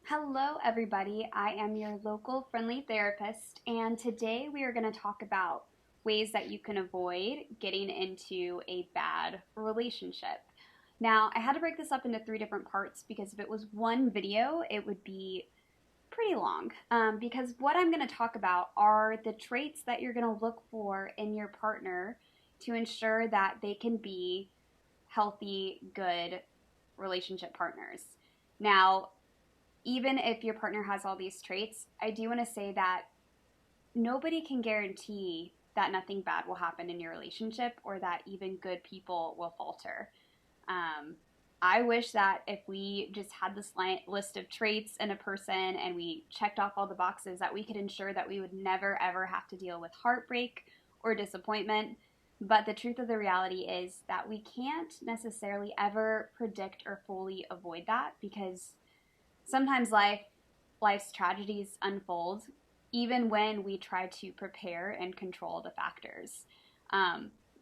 Hello, everybody. I am your local friendly therapist, and today we are going to talk about ways that you can avoid getting into a bad relationship. Now, I had to break this up into three different parts because if it was one video, it would be pretty long. Because what I'm going to talk about are the traits that you're going to look for in your partner to ensure that they can be healthy, good relationship partners. Now, even if your partner has all these traits, I do want to say that nobody can guarantee that nothing bad will happen in your relationship or that even good people will falter. Um, I wish that if we just had this list of traits in a person and we checked off all the boxes, that we could ensure that we would never ever have to deal with heartbreak or disappointment. But the truth of the reality is that we can't necessarily ever predict or fully avoid that because sometimes life's tragedies unfold even when we try to prepare and control the factors.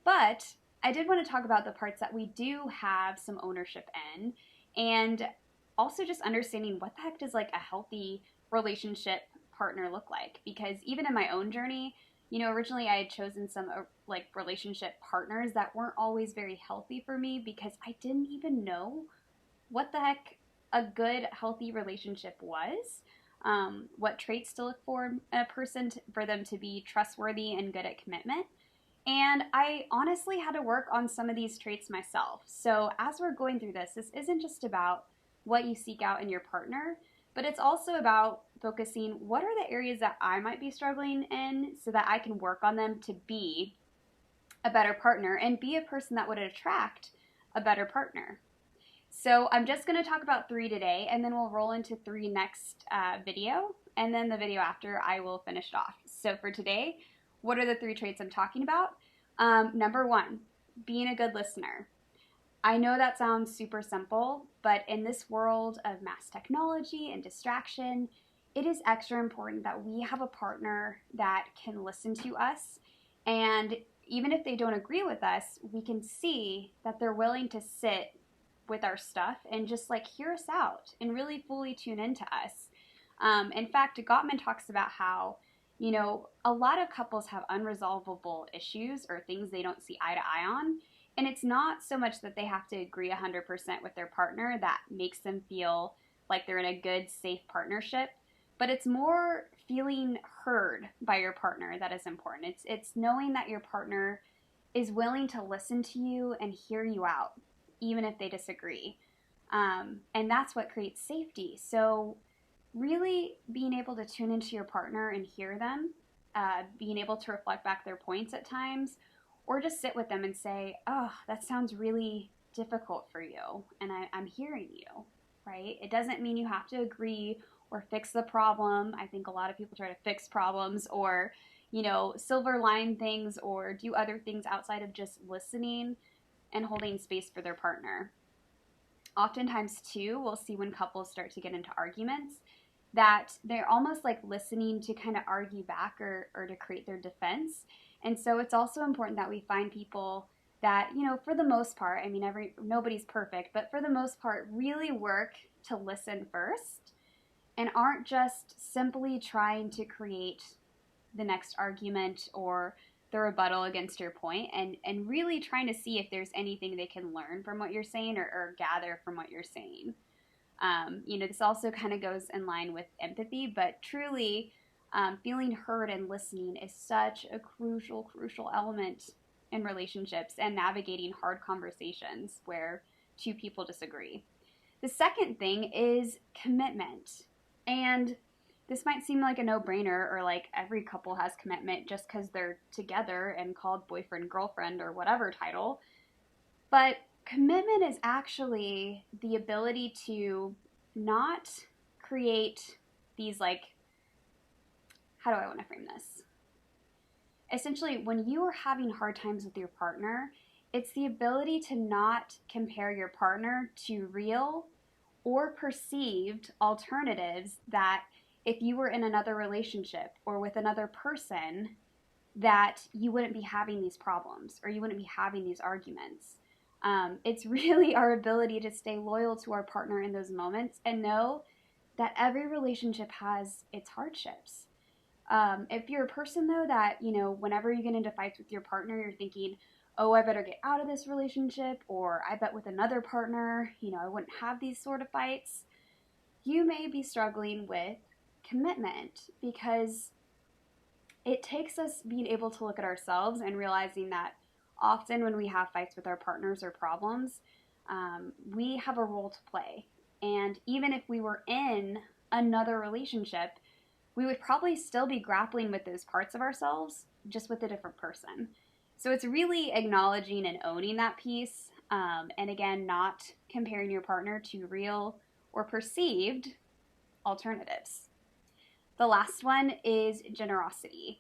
But I did want to talk about the parts that we do have some ownership in, and also just understanding what the heck does like a healthy relationship partner look like. Because even in my own journey, originally I had chosen some like relationship partners that weren't always very healthy for me because I didn't even know what the heck a good, healthy relationship was, what traits to look for in a person for them to be trustworthy and good at commitment. And I honestly had to work on some of these traits myself. So as we're going through this isn't just about what you seek out in your partner, but it's also about focusing what are the areas that I might be struggling in so that I can work on them to be a better partner and be a person that would attract a better partner. So I'm just going to talk about three today, and then we'll roll into three next video, and then the video after I will finish it off. So for today, what are the three traits I'm talking about? Number one, being a good listener. I know that sounds super simple, but in this world of mass technology and distraction, it is extra important that we have a partner that can listen to us. And even if they don't agree with us, we can see that they're willing to sit with our stuff and just like hear us out and really fully tune into us. In fact, Gottman talks about how, a lot of couples have unresolvable issues or things they don't see eye to eye on. And it's not so much that they have to agree 100% with their partner that makes them feel like they're in a good, safe partnership, but it's more feeling heard by your partner that is important. It's knowing that your partner is willing to listen to you and hear you out, even if they disagree. And that's what creates safety. So, really being able to tune into your partner and hear them, being able to reflect back their points at times, or just sit with them and say, oh, that sounds really difficult for you, and I'm hearing you, right? It doesn't mean you have to agree or fix the problem. I think a lot of people try to fix problems or, silver line things or do other things outside of just listening and holding space for their partner. Oftentimes, too, we'll see when couples start to get into arguments that they're almost like listening to kind of argue back or to create their defense. And so it's also important that we find people that, for the most part, I mean, nobody's perfect, but for the most part, really work to listen first and aren't just simply trying to create the next argument or the rebuttal against your point and really trying to see if there's anything they can learn from what you're saying or gather from what you're saying. This also kind of goes in line with empathy, but truly feeling heard and listening is such a crucial, crucial element in relationships and navigating hard conversations where two people disagree. The second thing is commitment. And this might seem like a no-brainer or like every couple has commitment just because they're together and called boyfriend, girlfriend, or whatever title. But commitment is actually the ability to not create these how do I want to frame this? Essentially, when you are having hard times with your partner, it's the ability to not compare your partner to real or perceived alternatives that if you were in another relationship or with another person, that you wouldn't be having these problems or you wouldn't be having these arguments. It's really our ability to stay loyal to our partner in those moments and know that every relationship has its hardships. If you're a person, though, that, whenever you get into fights with your partner, you're thinking, oh, I better get out of this relationship, or I bet with another partner, I wouldn't have these sort of fights, you may be struggling with commitment, because it takes us being able to look at ourselves and realizing that often when we have fights with our partners or problems, we have a role to play. And even if we were in another relationship, we would probably still be grappling with those parts of ourselves, just with a different person. So it's really acknowledging and owning that piece. And again, not comparing your partner to real or perceived alternatives. The last one is generosity.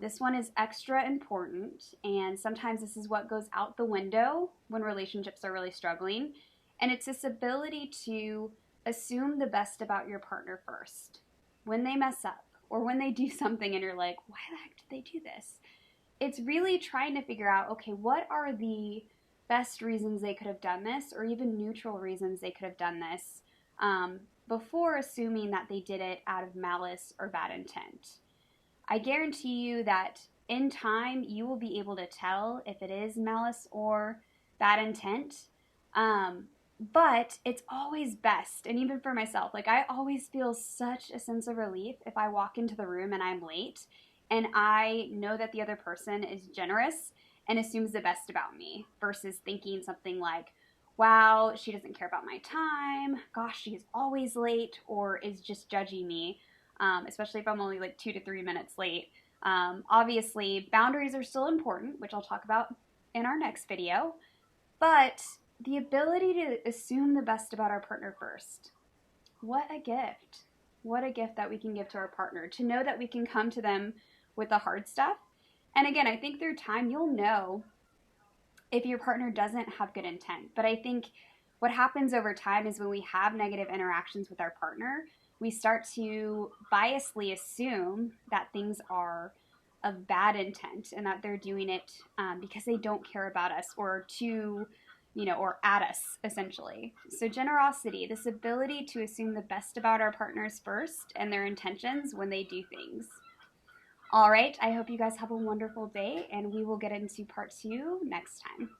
This one is extra important, and sometimes this is what goes out the window when relationships are really struggling. And it's this ability to assume the best about your partner first. When they mess up, or when they do something and you're like, why the heck did they do this? It's really trying to figure out, okay, what are the best reasons they could have done this, or even neutral reasons they could have done this, before assuming that they did it out of malice or bad intent. I guarantee you that in time you will be able to tell if it is malice or bad intent. But it's always best, and even for myself, like I always feel such a sense of relief if I walk into the room and I'm late and I know that the other person is generous and assumes the best about me, versus thinking something like, wow, she doesn't care about my time, gosh, she's always late, or is just judging me, especially if I'm only like 2 to 3 minutes late. Obviously, boundaries are still important, which I'll talk about in our next video, but the ability to assume the best about our partner first. What a gift. What a gift that we can give to our partner, to know that we can come to them with the hard stuff. And again, I think through time you'll know if your partner doesn't have good intent. But I think what happens over time is when we have negative interactions with our partner, we start to biasly assume that things are of bad intent and that they're doing it because they don't care about us, or or at us, essentially. So generosity, this ability to assume the best about our partners first and their intentions when they do things. All right, I hope you guys have a wonderful day, and we will get into part 2 next time.